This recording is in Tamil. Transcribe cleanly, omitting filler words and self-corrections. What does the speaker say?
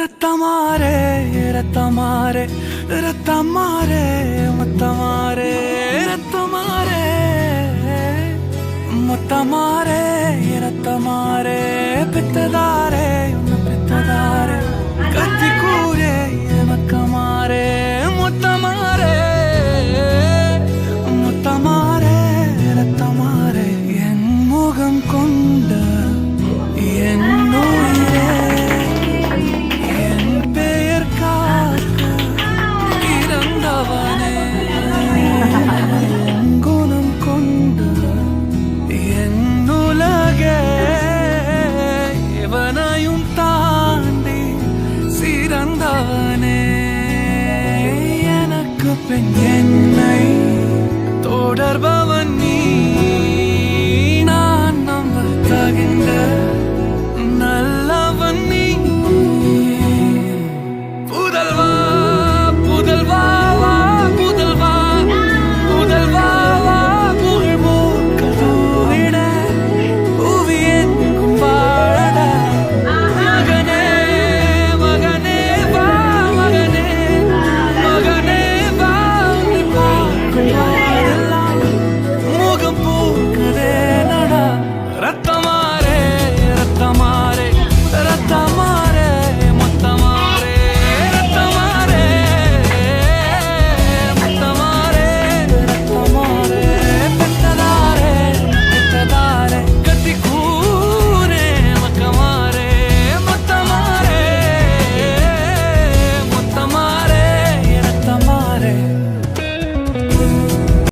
ரத்தமாரே ரத்தமாரே ரத்தமாரே முத்தமாரே ரத்தமாரே முத்தமாரே ரத்தமாரே பெத்ததாரே உன்னை பெத்ததாரே கத்தி கூரே மக்கமாரே முத்தமாரே முத்தமாரே ரத்தமாரே என் முகம் கொண்ட என் உயிரே குணம் கொண்டு என்னுலகே இவனையும் தாண்டி சிறந்தவனே எனக்கு பெண் என்னை தொடர்ப